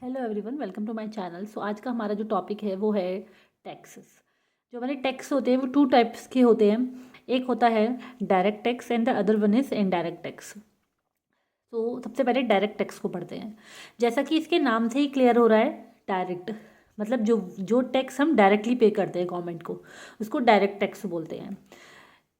Hello everyone, welcome to my channel. So आज का हमारा जो टॉपिक है वो है टैक्सेस। जो हमारे टैक्स होते हैं वो टू टाइप्स के होते हैं। एक होता है direct tax and the other one is indirect tax. तो सबसे पहले डायरेक्ट टैक्स को पढ़ते हैं। जैसा कि इसके नाम से ही क्लियर हो रहा है, डायरेक्ट मतलब जो जो टैक्स हम डायरेक्टली पे करते हैं गवर्नमेंट को, उसको डायरेक्ट टैक्स बोलते हैं।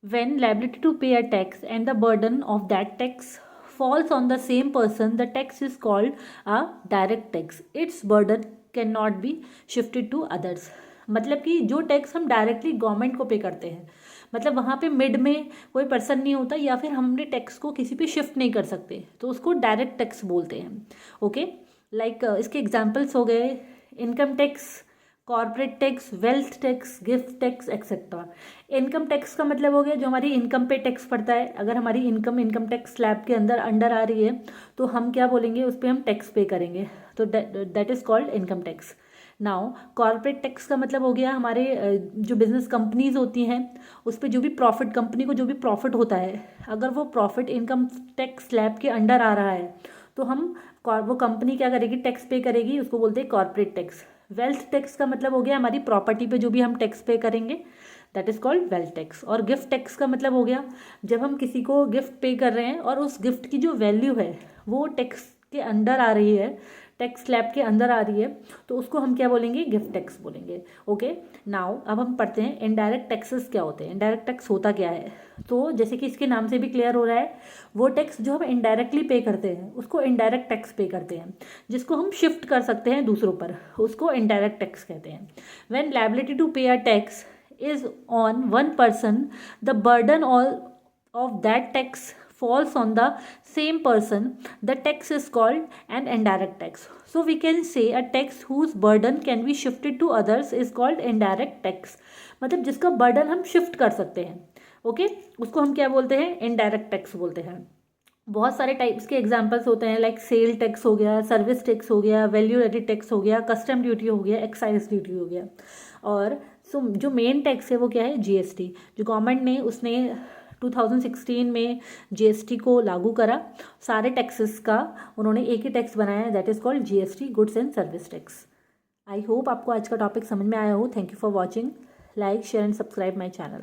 When liability to pay a tax and the burden of that tax falls on the same person, the tax is called a direct tax. Its burden cannot be shifted to others. मतलब कि जो tax हम directly government को पे करते हैं, मतलब वहाँ पे मिड में कोई पर्सन नहीं होता या फिर हमने टैक्स को किसी पे शिफ्ट नहीं कर सकते, तो उसको डायरेक्ट टैक्स बोलते हैं। ओके, लाइक इसके एग्जांपल्स हो गए income tax, corporate tax, wealth tax, gift tax etcetera. Income tax का मतलब हो गया जो हमारी इनकम पे टैक्स पड़ता है। अगर हमारी इनकम टैक्स स्लैब के अंडर आ रही है तो हम क्या बोलेंगे, उस पर हम टैक्स पे करेंगे, तो that is called income tax. Now corporate tax का मतलब हो गया हमारे जो बिजनेस कंपनीज होती हैं उस पर जो भी प्रॉफिट, कंपनी को जो भी प्रॉफिट होता है, अगर वो प्रॉफिट इनकम टैक्स स्लैब के अंडर आ रहा है तो हम वो कंपनी क्या करेगी, टैक्स पे करेगी, उसको बोलते हैं कॉर्पोरेट टैक्स। वेल्थ टैक्स का मतलब हो गया हमारी प्रॉपर्टी पे जो भी हम टैक्स पे करेंगे, that is called wealth tax. और गिफ्ट टैक्स का मतलब हो गया जब हम किसी को गिफ्ट पे कर रहे हैं और उस गिफ्ट की जो वैल्यू है वो टैक्स के अंडर आ रही है, टैक्स स्लैब के अंदर आ रही है, तो उसको हम क्या बोलेंगे, गिफ्ट टैक्स बोलेंगे। ओके, नाउ अब हम पढ़ते हैं इनडायरेक्ट टैक्सेस क्या होते हैं। इनडायरेक्ट टैक्स होता क्या है, तो जैसे कि इसके नाम से भी क्लियर हो रहा है, वो टैक्स जो हम इनडायरेक्टली पे करते हैं उसको इनडायरेक्ट टैक्स पे करते हैं। जिसको हम शिफ्ट कर सकते हैं दूसरों पर, उसको इनडायरेक्ट टैक्स कहते हैं। व्हेन लायबिलिटी टू पे a tax is on one person, the burden all of that tax falls on the same person. The tax is called an indirect tax. So we can say a tax whose burden can be shifted to others is called indirect tax. मतलब जिसका burden हम shift कर सकते हैं, okay, उसको हम क्या बोलते हैं, इनडायरेक्ट टैक्स बोलते हैं। बहुत सारे टाइप्स के एग्जांपल्स होते हैं, लाइक सेल टैक्स हो गया, सर्विस टैक्स हो गया, वैल्यू एडिड टैक्स हो गया, कस्टम ड्यूटी हो गया, एक्साइज ड्यूटी हो गया। और जो मेन टैक्स है वो क्या है, जीएसटी। जो गवर्नमेंट ने उसने 2016 में जीएसटी को लागू करा, सारे टैक्सेस का उन्होंने एक ही टैक्स बनाया, that is called GST, goods and service tax. I hope आपको आज का टॉपिक समझ में आया हो। Thank you for watching. Like, share and subscribe my channel.